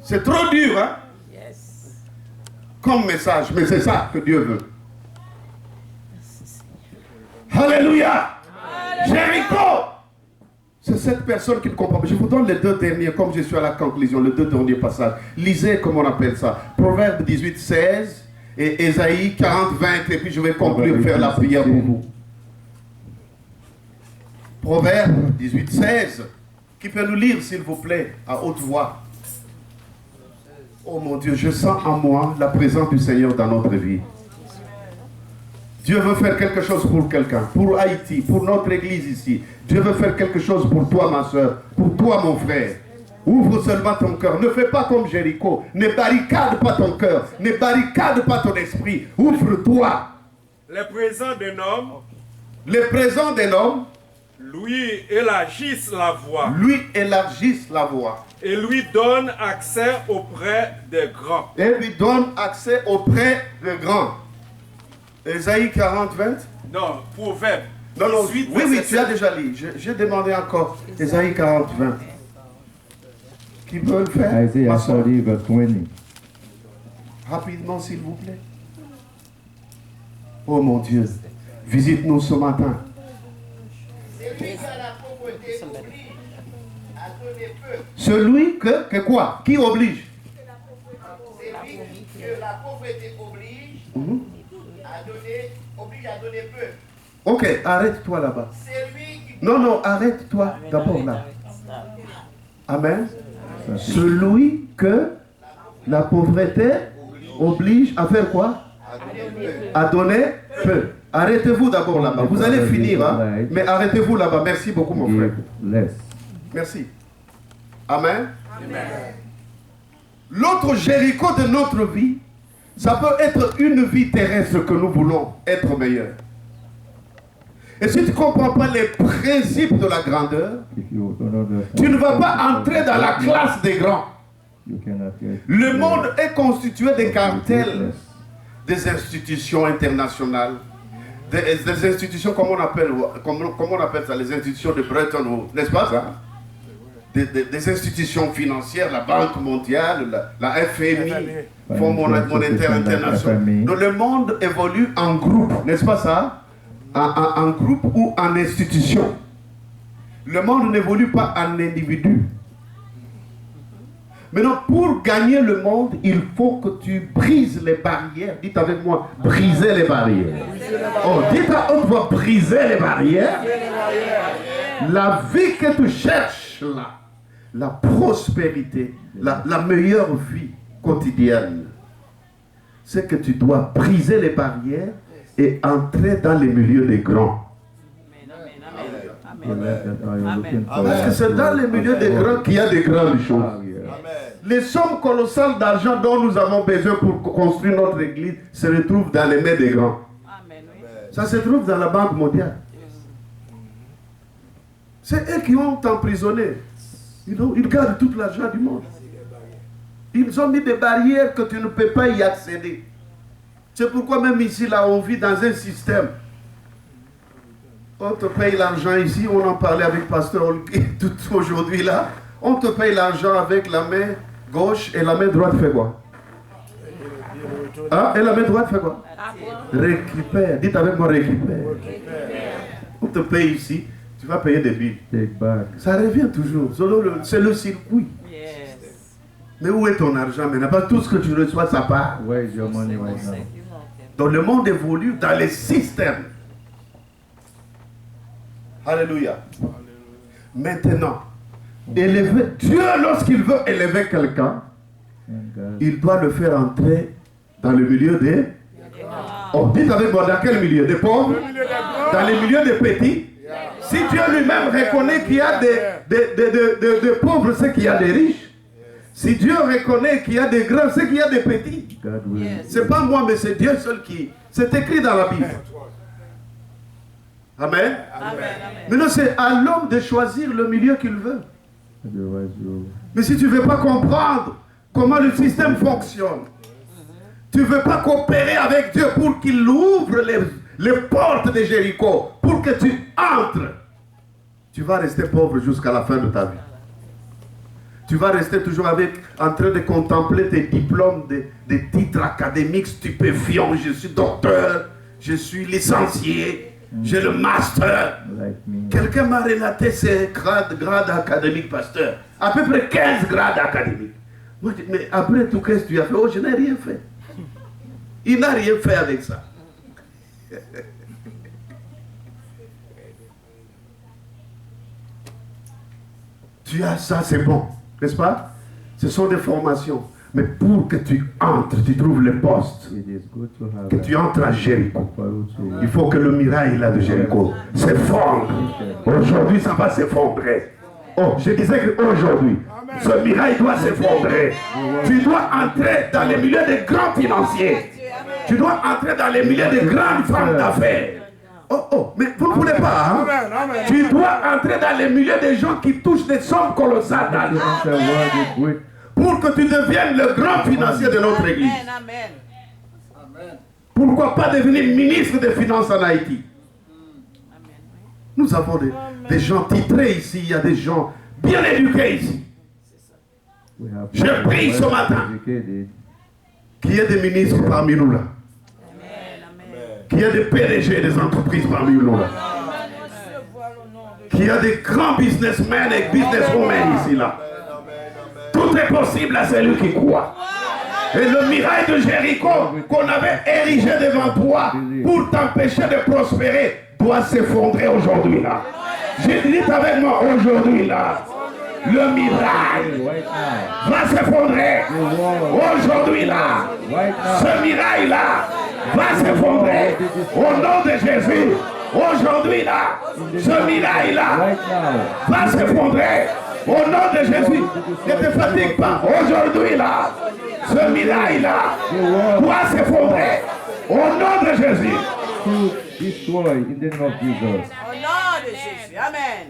Speaker 1: C'est trop dur, hein,
Speaker 2: Yes.
Speaker 1: comme message, mais c'est ça que Dieu veut. Alléluia. Jéricho, c'est cette personne qui ne comprend pas. Je vous donne les deux derniers, comme je suis à la conclusion, les deux derniers passages. Lisez, comme on appelle ça, Proverbe 18, 16 et Ésaïe 40, 20, et puis je vais conclure, faire la prière pour vous. Proverbe 18, 16. Qui peut nous lire, s'il vous plaît, à haute voix? Oh mon Dieu, je sens en moi la présence du Seigneur dans notre vie. Dieu veut faire quelque chose pour quelqu'un, pour Haïti, pour notre église ici. Dieu veut faire quelque chose pour toi, ma soeur, pour toi, mon frère. Ouvre seulement ton cœur. Ne fais pas comme Jéricho. Ne barricade pas ton cœur. Ne barricade pas ton esprit. Ouvre-toi.
Speaker 4: Les présents d'un homme,
Speaker 1: Les présents d'un homme
Speaker 4: lui élargissent la voie
Speaker 1: lui élargissent la voie
Speaker 4: et lui donnent accès auprès des grands.
Speaker 1: et lui donnent accès auprès des grands. Ésaïe 40, 20.
Speaker 4: Non, Proverbe.
Speaker 1: Non, non,
Speaker 4: 18,
Speaker 1: oui, oui,
Speaker 4: verset
Speaker 1: tu as
Speaker 4: 7.
Speaker 1: déjà lu. J'ai demandé encore. Ésaïe 40, 20. Qui peut le faire?
Speaker 3: Isaiah
Speaker 1: Ma soeur.
Speaker 3: 40, verse 20.
Speaker 1: Rapidement, s'il vous plaît. Oh mon Dieu, visite-nous ce matin.
Speaker 5: Celui qui a la pauvreté oblige à donner peu.
Speaker 1: Celui que quoi? Qui oblige?
Speaker 5: Celui que la pauvreté oblige à donner peu.
Speaker 1: Ok, arrête-toi là-bas.
Speaker 5: Celui qui
Speaker 1: Non, non, arrête-toi d'abord là. Amen. Celui que la pauvreté oblige à faire quoi? À donner peu. Arrêtez-vous d'abord là-bas. Vous allez finir, hein? Mais arrêtez-vous là-bas. Merci beaucoup, mon frère.
Speaker 3: Give less.
Speaker 1: Merci. Amen. L'autre Jéricho de notre vie, ça peut être une vie terrestre que nous voulons être meilleurs. Et si tu ne comprends pas les principes de la grandeur,
Speaker 3: If you don't understand,
Speaker 1: tu ne vas pas entrer dans la classe des grands.
Speaker 3: you cannot get
Speaker 1: Le monde est constitué des cartels,
Speaker 3: greatness.
Speaker 1: des institutions internationales, des institutions, comment on appelle ça, les institutions de Bretton Woods, n'est-ce pas ça? Des institutions financières, la Banque mondiale, la FMI, Fonds monétaire international. Donc le monde évolue en groupe, n'est-ce pas ça? En groupe ou en institution. Le monde n'évolue pas en individu. Maintenant, pour gagner le monde, il faut que tu brises les barrières. Dites avec moi, briser les barrières. Oh, dites à haute voix, briser les barrières. La vie que tu cherches là, la prospérité, la meilleure vie quotidienne, c'est que tu dois briser les barrières et entrer dans les milieux des grands. Parce que c'est dans les milieux des grands qu'il y a des grandes choses. Les sommes colossales d'argent dont nous avons besoin pour construire notre église se retrouvent dans les mains des grands. Ça se trouve dans la Banque mondiale. C'est eux qui ont emprisonné. Ils gardent tout l'argent du monde. Ils ont mis des barrières que tu ne peux pas y accéder. C'est pourquoi même ici, là, on vit dans un système. On te paye l'argent ici, on en parlait avec Pasteur Olki tout aujourd'hui là. On te paye l'argent avec la main gauche et la main droite fait quoi? Hein? Et la main droite fait quoi? Récupère. Dites avec moi, récupère. On te paye ici, tu vas payer des billes.
Speaker 3: Take back.
Speaker 1: Ça revient toujours. C'est le circuit. Mais où est ton argent maintenant? Pas tout ce que tu reçois, ça part.
Speaker 3: Where is your money right now?
Speaker 1: Donc le monde évolue dans les systèmes. Alléluia. Maintenant, élever Dieu, lorsqu'il veut élever quelqu'un,
Speaker 3: And God,
Speaker 1: il doit le faire entrer dans le milieu des... Oh, dites avec moi, dans quel milieu? Des pauvres? Dans les milieux des petits? Si Dieu lui-même reconnaît qu'il y a des pauvres, c'est qu'il y a des riches. Si Dieu reconnaît qu'il y a des grands, c'est qu'il y a des petits.
Speaker 3: God will.
Speaker 1: C'est pas moi, mais c'est Dieu seul qui... C'est écrit dans la Bible. Amen. Maintenant, c'est à l'homme de choisir le milieu qu'il veut.
Speaker 3: Otherwise, you
Speaker 1: Mais si tu ne veux pas comprendre comment le système fonctionne, tu ne veux pas coopérer avec Dieu pour qu'il ouvre les portes de Jéricho, pour que tu entres, tu vas rester pauvre jusqu'à la fin de ta vie. Tu vas rester toujours en train de contempler tes diplômes, des titres académiques stupéfiants. Je suis docteur, je suis licencié, j'ai le master.
Speaker 3: like me.
Speaker 1: Quelqu'un m'a relaté ses grades académiques, pasteur. À peu près 15 grades académiques. Moi, je dis, mais après tout, qu'est-ce que tu as fait? Oh, je n'ai rien fait. Il n'a rien fait avec ça. Tu as ça, c'est bon. N'est-ce pas? Ce sont des formations. Mais pour que tu entres, tu trouves le poste,
Speaker 3: It is good to have
Speaker 1: que tu entres à Jéricho,
Speaker 3: for you to
Speaker 1: il faut que le mirail là de Jéricho s'effondre. Aujourd'hui, ça va s'effondrer. Oh, je disais qu'aujourd'hui, ce mirail doit s'effondrer. Tu dois entrer dans les milieux des grands financiers. Tu dois entrer dans les milieux des grandes femmes d'affaires. Oh, mais vous ne voulez pas, hein? Tu dois entrer dans les milieux des gens qui touchent des sommes colossales d'argent.
Speaker 3: enter world is great.
Speaker 1: Pour que tu deviennes le grand financier de notre église.
Speaker 2: Amen.
Speaker 1: Pourquoi pas devenir ministre des Finances en Haïti? Nous avons des gens titrés ici, il y a des gens bien éduqués ici.
Speaker 3: We have
Speaker 1: Je prie ce matin
Speaker 3: educated.
Speaker 1: qu'il y ait des ministres parmi nous là. Qu'il y ait des PDG des entreprises parmi nous là. Qu'il y ait des grands businessmen et businesswomen ici là. Tout est possible à celui qui croit. Et le miracle de Jéricho qu'on avait érigé devant toi pour t'empêcher de prospérer doit s'effondrer aujourd'hui là. J'ai dit avec moi aujourd'hui là. Le miracle
Speaker 3: Right now.
Speaker 1: va s'effondrer. Aujourd'hui là.
Speaker 3: Right now.
Speaker 1: Ce miracle là va s'effondrer. Au nom de Jésus. Aujourd'hui là. Ce miracle là
Speaker 3: Right now.
Speaker 1: va s'effondrer. Au nom de Jésus. Ne te fatigue pas. Aujourd'hui là. Ce miracle là doit s'effondrer. Au nom de Jésus.
Speaker 3: To destroy in the name of Jesus.
Speaker 6: Au nom de Jésus. Amen.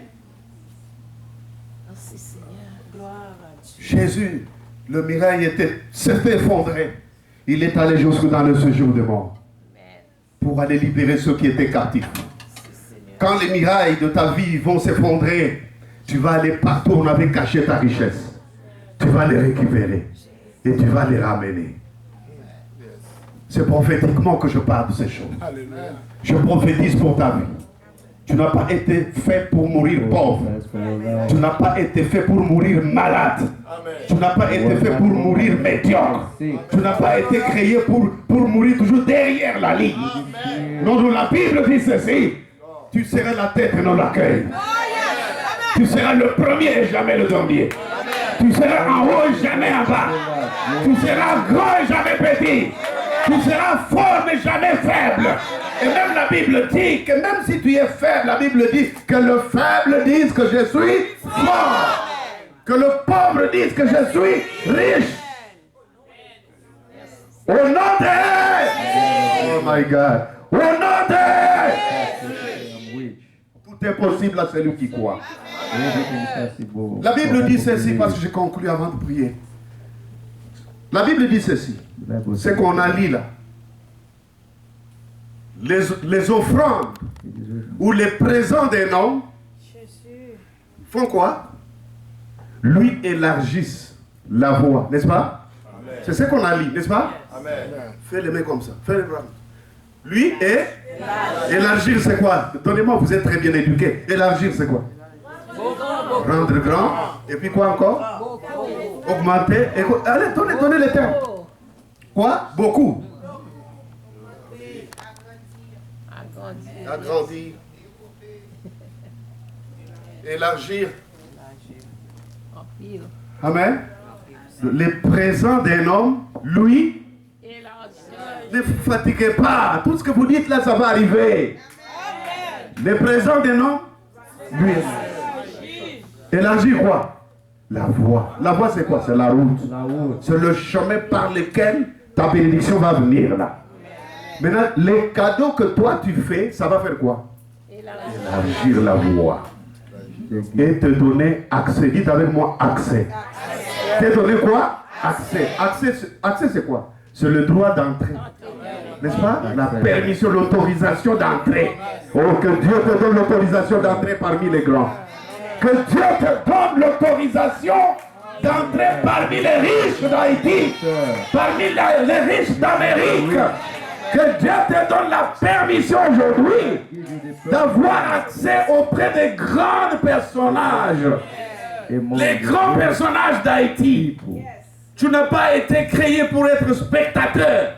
Speaker 2: Merci Seigneur.
Speaker 6: Gloire à Dieu.
Speaker 1: Jésus, le miracle s'est fait effondrer. Il est allé jusque dans le séjour de mort pour aller libérer ceux qui étaient captifs. Quand les mirailles de ta vie vont s'effondrer, tu vas aller partout où on avait caché ta richesse. Tu vas les récupérer et tu vas les ramener. C'est prophétiquement que je parle de ces choses. Je prophétise pour ta vie. Tu n'as pas été fait pour mourir pauvre. Tu n'as pas été fait pour mourir malade. Tu n'as pas été fait pour mourir médiocre. Tu n'as pas été créé pour mourir toujours derrière la ligne. Non, la Bible dit ceci. Tu seras la tête et non la queue. Tu seras le premier et jamais le dernier. Tu seras en haut et jamais en bas. Tu seras grand et jamais petit. Tu seras fort mais jamais faible. Et même la Bible dit que même si tu es faible, la Bible dit que le faible dise que je suis fort. Que le pauvre dise que je suis riche. Au nom de... Oh my God. Au nom de...
Speaker 3: I'm rich.
Speaker 1: Tout est possible à celui qui croit.
Speaker 3: Everything is possible.
Speaker 1: La Bible dit ceci parce que j'ai conclu avant de prier. La Bible dit ceci. C'est qu'on a lu là. Les offrandes ou les présents d'un homme font quoi? Lui élargissent la voie, n'est-ce pas? C'est ce qu'on a lu, n'est-ce pas? Fais les mains comme ça. Fais les bras. Lui et élargir, c'est quoi? Donnez-moi, vous êtes très bien éduqués. Élargir, c'est quoi? Rendre grand. Et puis quoi encore? Augmenter. Allez, donnez les termes. Quoi? Beaucoup. Agrandir. Élargir. Amen. Les présents d'un homme, lui, ne vous fatiguez pas. Tout ce que vous dites là, ça va arriver. Les présents d'un homme, lui. Élargir quoi? La voie. La voie, c'est quoi? C'est la route. C'est le chemin par lequel ta bénédiction va venir là. Maintenant, les cadeaux que toi tu fais, ça va faire quoi? Élargir la voie. Et te donner accès. Dites avec moi accès. Te donner quoi? Accès. Accès c'est quoi? C'est le droit d'entrée. N'est-ce pas? La permission, l'autorisation d'entrée. Oh, que Dieu te donne l'autorisation d'entrer parmi les grands. Que Dieu te donne l'autorisation d'entrer parmi les riches d'Haïti, parmi les riches d'Amérique. Que Dieu te donne la permission aujourd'hui d'avoir accès auprès des grands personnages. Les grands personnages d'Haïti. Tu n'as pas été créé pour être spectateur,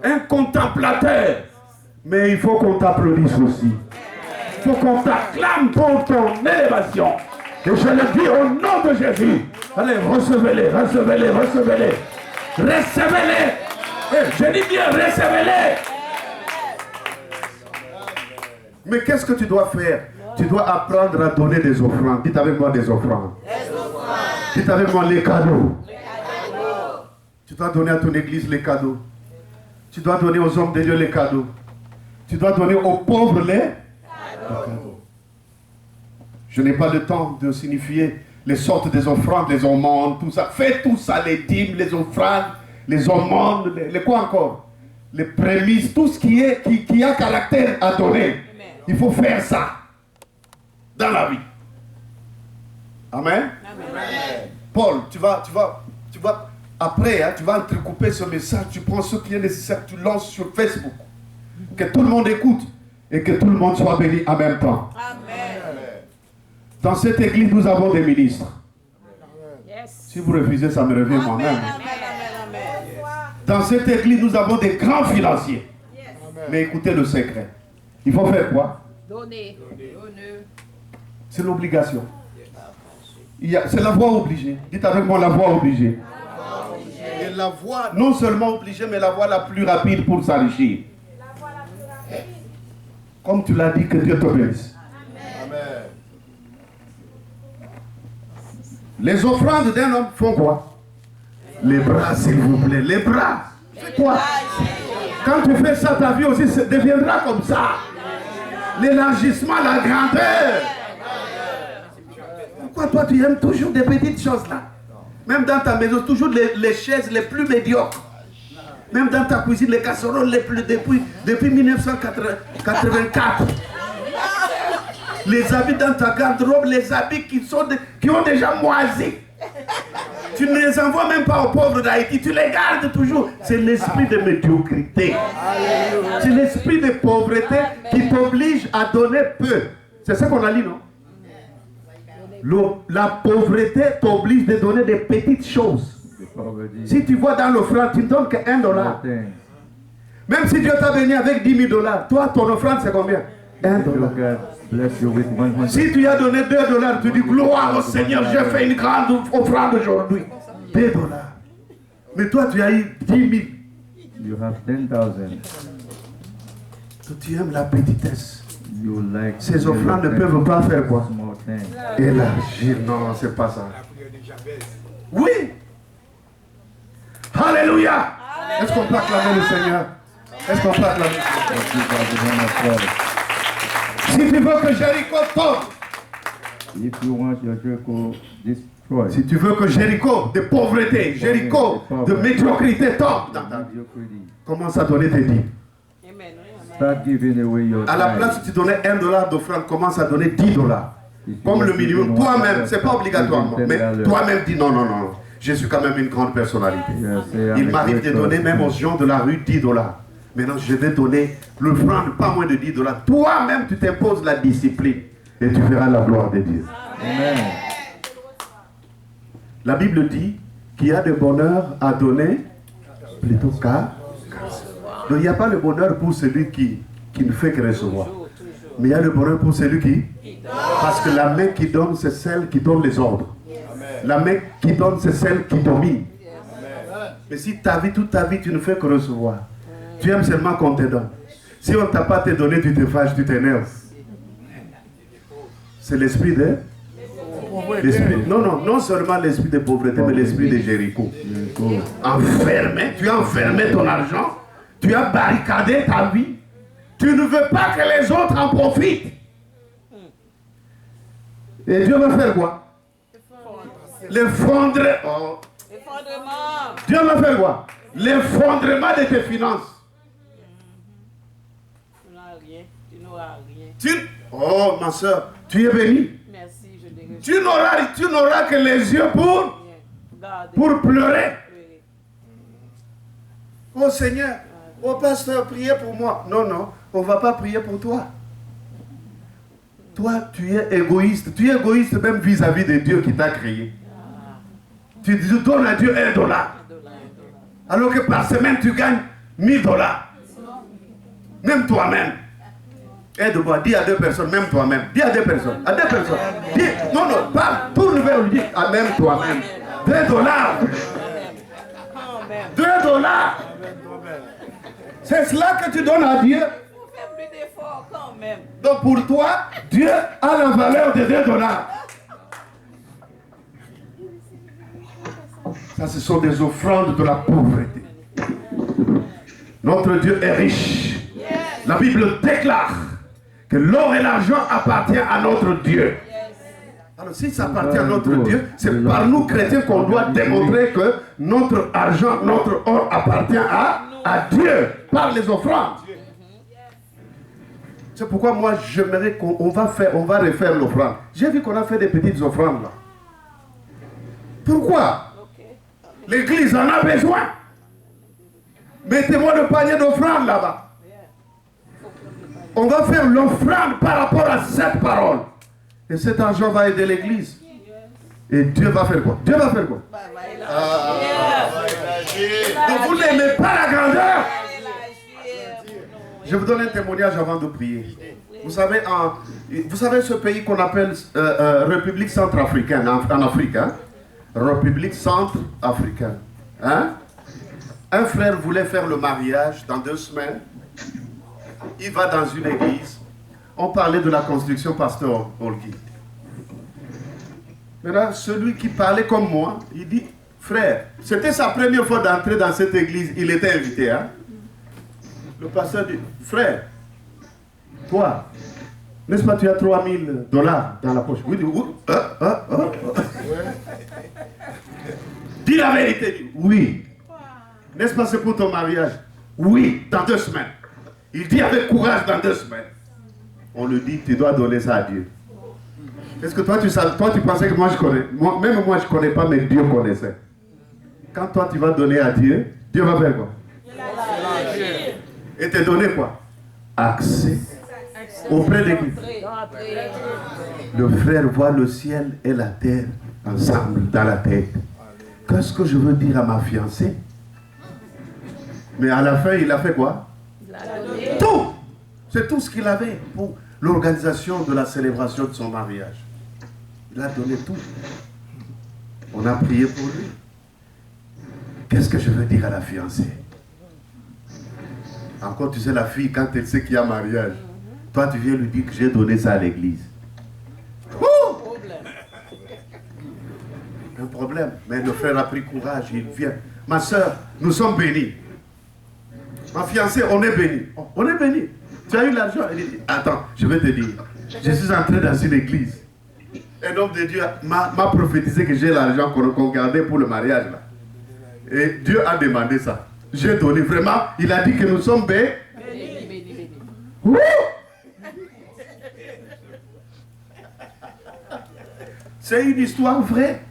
Speaker 1: un contemplateur. Mais il faut qu'on t'applaudisse aussi. Il faut qu'on t'acclame pour ton élévation. Et je le dis au nom de Jésus. Allez, recevez-les, recevez-les, recevez-les. Recevez-les. Je dis bien, recevez-les. Mais qu'est-ce que tu dois faire? Tu dois apprendre à donner des offrandes. Dites avec moi des offrandes. Dites avec moi les cadeaux. Tu dois donner à ton église les cadeaux. Tu dois donner aux hommes de Dieu les cadeaux. Tu dois donner aux pauvres les cadeaux. Je n'ai pas le temps de signifier les sortes des offrandes, les aumônes, tout ça. Fais tout ça, les dîmes, les offrandes, les aumônes, les quoi encore? les prémices, tout ce qui a caractère à donner. Il faut faire ça dans la vie. Amen. Paul, tu vas après, hein, tu vas entrecouper ce message, tu prends ce qui est nécessaire, tu lances sur Facebook. Que tout le monde écoute et que tout le monde soit béni en même temps.
Speaker 6: Amen.
Speaker 1: Dans cette église, nous avons des ministres.
Speaker 2: Yes.
Speaker 1: Si vous refusez, ça me revient moi-même.
Speaker 6: Amen. Amen.
Speaker 1: Dans cette église, nous avons des grands financiers. Mais écoutez le secret. Il faut faire quoi?
Speaker 2: Donner.
Speaker 1: C'est l'obligation. C'est la voie obligée. Dites avec moi la voie obligée. Et la voie, non seulement obligée, mais la voie la plus rapide pour s'enrichir. Comme tu l'as dit, que Dieu te bénisse. Amen. Les offrandes d'un homme font quoi? Les bras, s'il vous plaît. Les bras. C'est quoi? Quand tu fais ça, ta vie aussi deviendra comme ça. L'élargissement, la grandeur. Pourquoi toi tu aimes toujours des petites choses là? Même dans ta maison, toujours les chaises les plus médiocres. Même dans ta cuisine, les casseroles les plus depuis 1984. Les habits dans ta garde-robe, les habits qui ont déjà moisi. Tu ne les envoies même pas aux pauvres d'Haïti, tu les gardes toujours. C'est l'esprit de médiocrité. C'est l'esprit de pauvreté qui t'oblige à donner peu. C'est ce qu'on a dit, non? La pauvreté t'oblige de donner des petites choses. Si tu vois dans l'offrande, tu ne donnes que $1. Même si Dieu t'a béni avec $10 000, toi, ton offrande, c'est combien? $1. Si tu as donné $2, tu dis gloire au Seigneur, j'ai fait une grande offrande aujourd'hui. $2. Mais toi, tu as eu 10 000.
Speaker 3: You have 10,000.
Speaker 1: Tu aimes la petitesse. Ces offrandes ne peuvent pas faire quoi? Élargir. Non, c'est pas ça. Oui. Alléluia. Est-ce qu'on peut acclamer le Seigneur? Est-ce qu'on peut acclamer le Seigneur? Si tu veux que Jéricho tombe, si tu veux que Jéricho de pauvreté, Jéricho de médiocrité tombe dans ta vie, commence à donner tes dîmes. À la place où tu donnais $1 d'offrande, commence à donner $10. Comme le minimum. Toi-même, c'est pas obligatoirement. Mais toi-même dis non. Je suis quand même une grande personnalité. Il m'arrive de donner même aux gens de la rue $10. Maintenant, je vais donner l'offrande pas moins de $10. Toi-même, tu t'imposes la discipline et tu verras la gloire de Dieu. Amen. La Bible dit qu'il y a du bonheur à donner plutôt qu'à. Donc il n'y a pas le bonheur pour celui qui ne fait que recevoir. Mais il y a le bonheur pour celui qui. Parce que la main qui donne, c'est celle qui donne les ordres. La main qui donne, c'est celle qui domine. Mais si toute ta vie, tu ne fais que recevoir, tu aimes seulement qu'on te donne. Si on ne t'a pas te donné, tu te fâches, tu t'énerves. C'est l'esprit de... Non seulement l'esprit de pauvreté, mais l'esprit de Jéricho. Enfermé, tu as enfermé ton argent, tu as barricadé ta vie. Tu ne veux pas que les autres en profitent. Et Dieu va faire quoi? L'effondrement. Dieu va faire quoi? L'effondrement de tes finances.
Speaker 6: Tu n'auras rien.
Speaker 1: Oh ma soeur, tu es bénie.
Speaker 6: Merci, je dirais.
Speaker 1: Tu n'auras que les yeux pour pleurer. Oh Seigneur, oh pasteur, priez pour moi. Non, on ne va pas prier pour toi. Toi, tu es égoïste. Tu es égoïste même vis-à-vis de Dieu qui t'a créé. Tu donnes à Dieu $1. Alors que par semaine, tu gagnes $1000. Même toi-même. Aide-moi, dis à 2 personnes, même toi-même. Dis à 2 personnes. À 2 personnes. Dis, non, parle. Tourne vers lui, dis à même toi-même. $2. $2. C'est cela que tu donnes à Dieu. Donc pour toi, Dieu a la valeur de $2. Ça, ce sont des offrandes de la pauvreté. Notre Dieu est riche. La Bible déclare que l'or et l'argent appartiennent à notre Dieu. Alors si ça appartient à notre Dieu, c'est par nous chrétiens qu'on doit démontrer que notre argent, notre or appartient à Dieu. par les offrandes. C'est pourquoi moi j'aimerais qu'on va refaire l'offrande. J'ai vu qu'on a fait des petites offrandes là. Pourquoi? L'église en a besoin. Mettez-moi le panier d'offrande là-bas. On va faire l'offrande par rapport à cette parole. Et cet argent va aider l'église. Et Dieu va faire quoi? Dieu va faire quoi? Donc vous n'aimez pas la grandeur. Je vous donne un témoignage avant de prier. Vous savez ce pays qu'on appelle République centrafricaine en Afrique, hein? République centrafricaine. Hein? Un frère voulait faire le mariage dans 2 semaines. Il va dans une église. On parlait de la construction, pasteur Olgi. Maintenant, celui qui parlait comme moi, il dit, frère, c'était sa première fois d'entrer dans cette église. Il était invité, hein? Le pasteur dit, frère, toi, n'est-ce pas, tu as $3000 dans la poche? Oui, oui. Dis la vérité. Oui. N'est-ce pas, c'est pour ton mariage? Oui, dans 2 semaines. Il dit avec courage, dans 2 semaines. On lui dit, tu dois donner ça à Dieu. Est-ce que toi, tu pensais que moi je connais? Même moi, je ne connais pas, mais Dieu connaissait. Quand toi, tu vas donner à Dieu, Dieu va faire quoi? Et te donner quoi? Accès auprès de qui? Le frère voit le ciel et la terre ensemble dans la tête. Qu'est-ce que je veux dire à ma fiancée? Mais à la fin, il a fait quoi? Tout! C'est tout ce qu'il avait pour l'organisation de la célébration de son mariage. Il a donné tout. On a prié pour lui. Qu'est-ce que je veux dire à la fiancée? Encore, tu sais, la fille, quand elle sait qu'il y a mariage, toi, tu viens lui dire que j'ai donné ça à l'église. Un problème. Mais le frère a pris courage, il vient. Ma soeur, nous sommes bénis. Ma fiancée, on est bénis. Oh, on est bénis. Tu as eu l'argent? Il dit, attends, je vais te dire. Je suis entré dans une église. Un homme de Dieu m'a prophétisé que j'ai l'argent qu'on gardait pour le mariage. Là. Et Dieu a demandé ça. J'ai donné vraiment. Il a dit que nous sommes bénis. C'est une histoire vraie.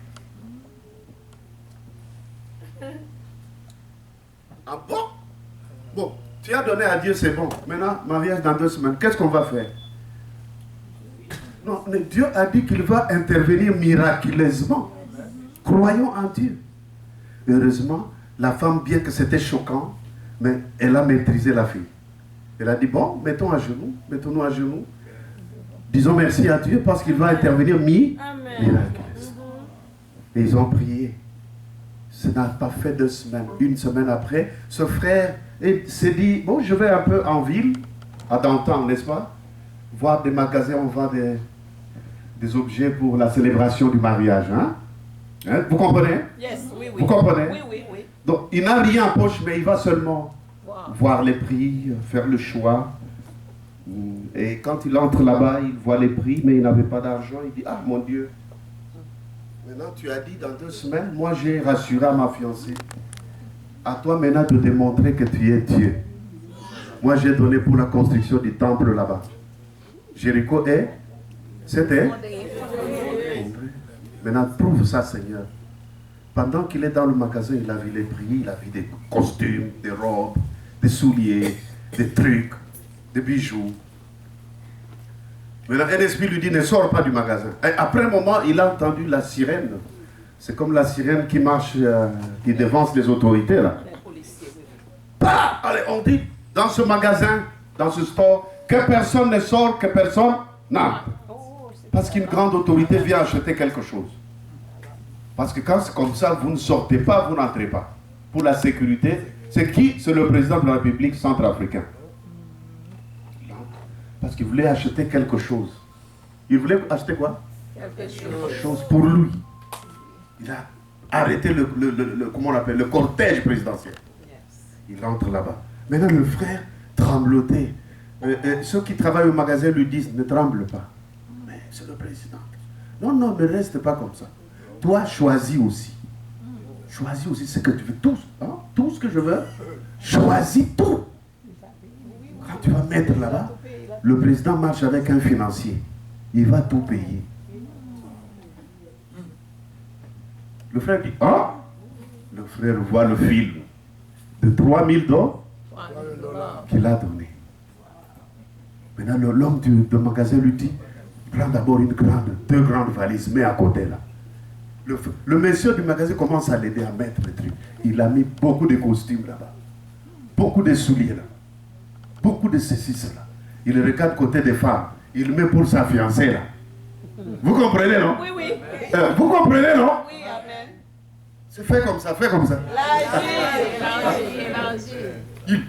Speaker 1: Ah bon? Bon, tu as donné à Dieu, c'est bon. Maintenant, mariage dans 2 semaines. Qu'est-ce qu'on va faire? Non, mais Dieu a dit qu'il va intervenir miraculeusement. Croyons en Dieu. Heureusement, la femme, bien que c'était choquant, mais elle a maîtrisé la fille. Elle a dit, bon, mettons à genoux, mettons-nous à genoux. Disons merci à Dieu parce qu'il va intervenir miraculeusement. Et ils ont prié. Ça n'a pas fait 2 semaines. 1 semaine après, ce frère s'est dit, bon, je vais un peu en ville, à Danton, n'est-ce pas? Voir des magasins, on vend des objets pour la célébration du mariage. Hein? Vous comprenez?
Speaker 6: Yes, oui, oui.
Speaker 1: Vous comprenez?
Speaker 6: Oui, oui, oui.
Speaker 1: Donc, il n'a rien en poche, mais il va seulement voir les prix, faire le choix. Et quand il entre là-bas, il voit les prix, mais il n'avait pas d'argent. Il dit, ah mon Dieu, maintenant tu as dit dans 2 semaines, moi j'ai rassuré à ma fiancée. À toi maintenant de démontrer que tu es Dieu. Moi j'ai donné pour la construction du temple là-bas. Jéricho est, c'était. Maintenant prouve ça, Seigneur. Pendant qu'il est dans le magasin, il a vu les prix, il a vu des costumes, des robes, des souliers, des trucs, des bijoux. Maintenant, un esprit lui dit, ne sors pas du magasin. Et après un moment, il a entendu la sirène. C'est comme la sirène qui marche, qui devance les autorités, là. Bah, allez, on dit, dans ce magasin, dans ce store, que personne ne sort, que personne n'entre. Parce qu'une grande autorité vient acheter quelque chose. Parce que quand c'est comme ça, vous ne sortez pas, vous n'entrez pas. Pour la sécurité, c'est qui? C'est le président de la République centrafricaine. Parce qu'il voulait acheter quelque chose. Il voulait acheter quoi? Quelque chose pour lui. Il a arrêté comment on appelle, le cortège présidentiel. Il entre là-bas. Maintenant, le frère tremblotait. Ceux qui travaillent au magasin lui disent, ne tremble pas. Mais c'est le président. Non, non, ne reste pas comme ça. Toi, choisis aussi. Choisis aussi ce que tu veux. Tout, hein? Tout ce que je veux. Choisis tout. tu vas mettre là-bas. Le président marche avec un financier. Il va tout payer. Le frère dit, ah, le frère voit le film de 3000 dollars qu'il a donné. Maintenant, l'homme du magasin lui dit, prends d'abord deux grandes valises, mets à côté là. Le monsieur du magasin commence à l'aider à mettre le truc. Il a mis beaucoup de costumes là-bas, beaucoup de souliers là, beaucoup de ceci, cela. Il regarde côté des femmes, il met pour sa fiancée là. Vous comprenez, non?
Speaker 6: Oui, oui.
Speaker 1: Vous comprenez, non?
Speaker 6: Oui, amen.
Speaker 1: C'est fait comme ça, fait comme ça. Il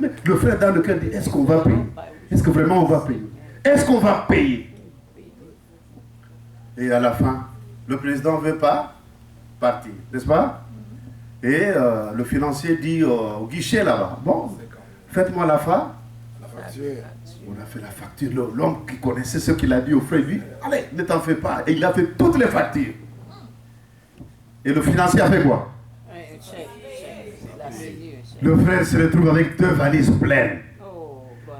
Speaker 1: met. Le frère dans le cœur dit, est-ce qu'on va payer? Est-ce que vraiment on va payer? Est-ce qu'on va payer? Et à la fin, le président ne veut pas partir, n'est-ce pas? Et le financier dit au guichet là-bas, bon, faites-moi la facture. On a fait la facture. L'homme qui connaissait ce qu'il a dit au frère, lui, allez, ne t'en fais pas. Et il a fait toutes les factures. Et le financier a fait quoi? Le frère se retrouve avec 2 valises pleines.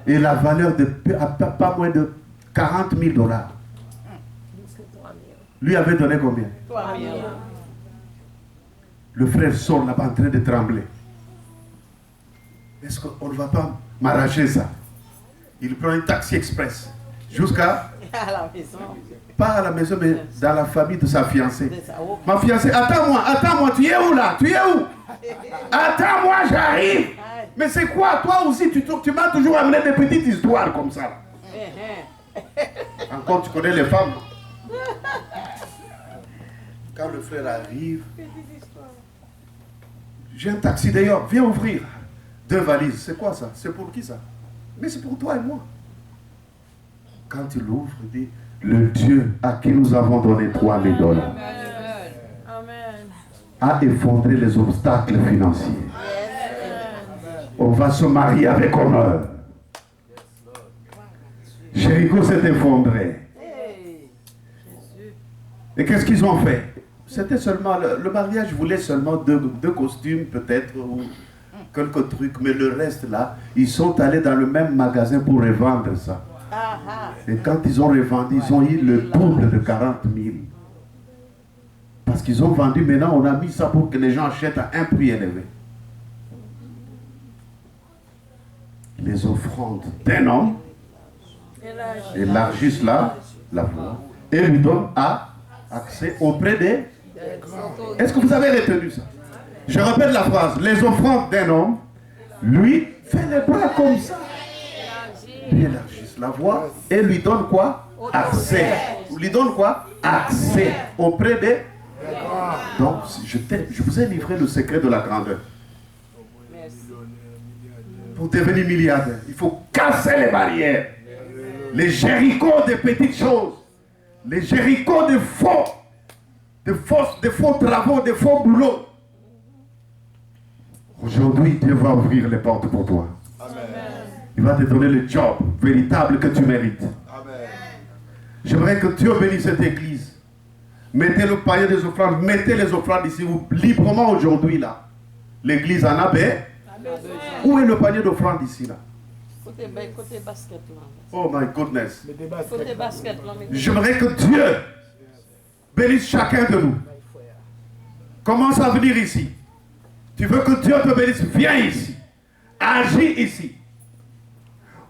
Speaker 1: Et la valeur de pas moins de 40 000 dollars. Lui avait donné combien?
Speaker 6: 3 000.
Speaker 1: Le frère sort là-bas en train de trembler. Est-ce qu'on ne va pas m'arracher ça? Il prend un taxi express jusqu'à...
Speaker 6: À la maison.
Speaker 1: Pas à la maison, mais dans la famille de sa fiancée. Ma fiancée, attends-moi, tu es où là? Tu es où? Attends-moi, j'arrive. Mais c'est quoi? Toi aussi, tu m'as toujours amené des petites histoires comme ça. Encore, tu connais les femmes. Quand le frère arrive, j'ai un taxi d'ailleurs, viens ouvrir. 2 valises, c'est quoi ça? C'est pour qui ça? Mais c'est pour toi et moi. Quand il ouvre, il dit, le Dieu à qui nous avons donné 3 000 dollars a effondré les obstacles financiers. On va se marier avec honneur. Jéricho s'est effondré. Et qu'est-ce qu'ils ont fait? C'était seulement, le mariage voulait seulement deux costumes peut-être, ou quelques trucs, mais le reste là, ils sont allés dans le même magasin pour revendre ça. Et quand ils ont revendu, ils ont eu le double de 40 000. Parce qu'ils ont vendu, maintenant on a mis ça pour que les gens achètent à un prix élevé. Les offrandes d'un homme élargissent la voie et lui donnent accès auprès des... Est-ce que vous avez retenu ça? Je répète la phrase. Les offrandes d'un homme, lui, fait les bras comme ça. Lui élargissent la voie et lui donne quoi? Accès. Lui donne quoi? Accès auprès des... Donc, je vous ai livré le secret de la grandeur. Pour devenir milliardaire, il faut casser les barrières. Les Jérichos des petites choses. Les Jérichos de faux travaux, de faux boulots. Aujourd'hui, Dieu va ouvrir les portes pour toi. Amen. Il va te donner le job véritable que tu mérites. Amen. J'aimerais que Dieu bénisse cette église. Mettez le panier des offrandes, mettez les offrandes ici, librement aujourd'hui là. L'église en a besoin. Où est le panier d'offrandes ici là?
Speaker 6: Côté basket là.
Speaker 1: Oh my goodness.
Speaker 6: Côté basket là.
Speaker 1: J'aimerais que Dieu bénisse chacun de nous. Commence à venir ici. Tu veux que Dieu te bénisse? Viens ici. Agis ici.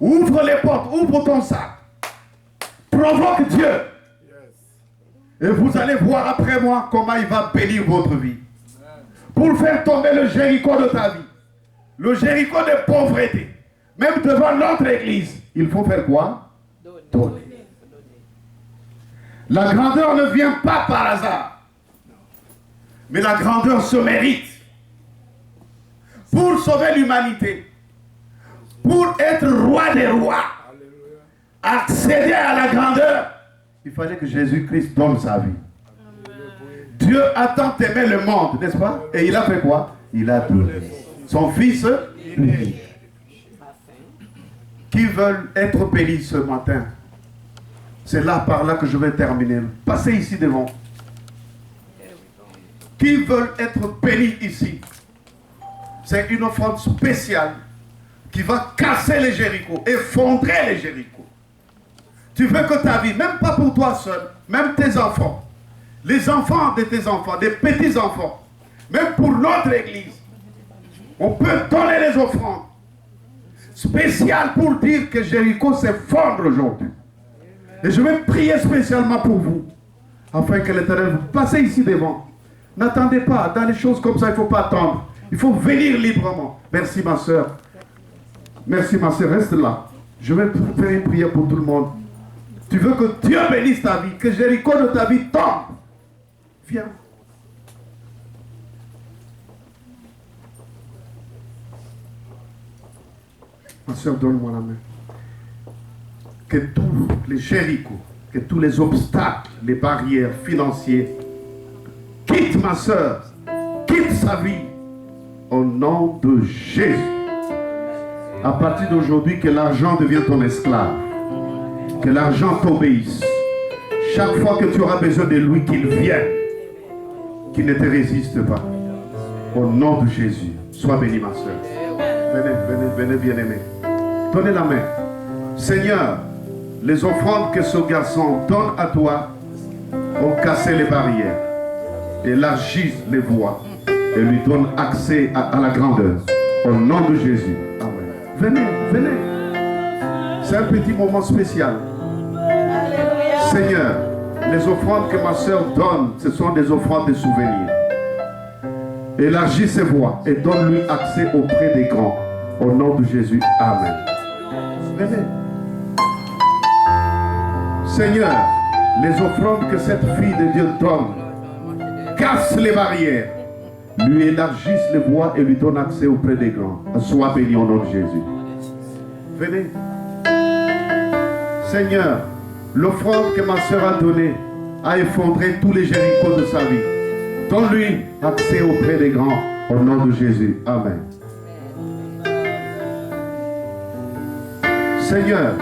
Speaker 1: Ouvre les portes, ouvre ton sac. Provoque Dieu. Et vous allez voir après moi comment il va bénir votre vie. Pour faire tomber le Jéricho de ta vie. Le Jéricho de pauvreté. Même devant notre église. Il faut faire quoi? Donner. La grandeur ne vient pas par hasard. Mais la grandeur se mérite. Pour sauver l'humanité. Pour être roi des rois. Accéder à la grandeur. Il fallait que Jésus-Christ donne sa vie. Dieu a tant aimé le monde, n'est-ce pas? Et il a fait quoi? Il a donné son fils unique. Qui veulent être bénis ce matin? C'est là, par là que je vais terminer. Passez ici devant. Qui veulent être bénis ici? C'est une offrande spéciale qui va casser les Jérichos, effondrer les Jérichos. Tu veux que ta vie, même pas pour toi seul, même tes enfants, les enfants de tes enfants, des petits-enfants, même pour notre église, on peut donner les offrandes spéciales pour dire que Jéricho s'effondre aujourd'hui. Et je vais prier spécialement pour vous, afin que l'Éternel vous passe ici devant. N'attendez pas, dans les choses comme ça, il ne faut pas attendre. Il faut venir librement. Merci ma soeur. Merci ma soeur, reste là. Je vais faire une prière pour tout le monde. Tu veux que Dieu bénisse ta vie, que Jéricho de ta vie tombe. Viens. Ma soeur, donne-moi la main. Que tous les Jérichos, que tous les obstacles, les barrières financières, quitte ma soeur, quitte sa vie, au nom de Jésus. À partir d'aujourd'hui, que l'argent devienne ton esclave. Que l'argent t'obéisse. Chaque fois que tu auras besoin de lui, qu'il vienne. Qu'il ne te résiste pas. Au nom de Jésus. Sois béni, ma soeur. Venez, venez, venez, bien-aimé. Donnez la main. Seigneur, les offrandes que ce garçon donne à toi ont cassé les barrières, élargissent les voies et lui donnent accès à la grandeur. Au nom de Jésus. Amen. Venez, venez. C'est un petit moment spécial. Seigneur, les offrandes que ma soeur donne, ce sont des offrandes de souvenirs. Élargis ses voies et donne-lui accès auprès des grands. Au nom de Jésus. Amen. Venez. Seigneur, les offrandes que cette fille de Dieu donne cassent les barrières, lui élargissent les voies et lui donnent accès auprès des grands. Sois béni au nom de Jésus. Venez. Seigneur, l'offrande que ma soeur a donnée a effondré tous les Jérichos de sa vie. Donne-lui accès auprès des grands. Au nom de Jésus. Amen. Seigneur,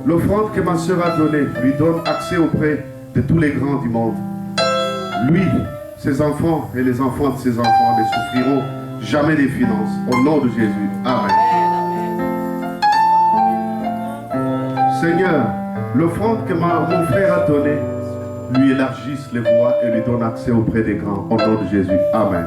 Speaker 1: l'offrande que ma soeur a donnée lui donne accès auprès de tous les grands du monde. Lui, ses enfants et les enfants de ses enfants ne souffriront jamais des finances. Au nom de Jésus. Amen. Seigneur, l'offrande que mon frère a donnée lui élargisse les voies et lui donne accès auprès des grands. Au nom de Jésus. Amen.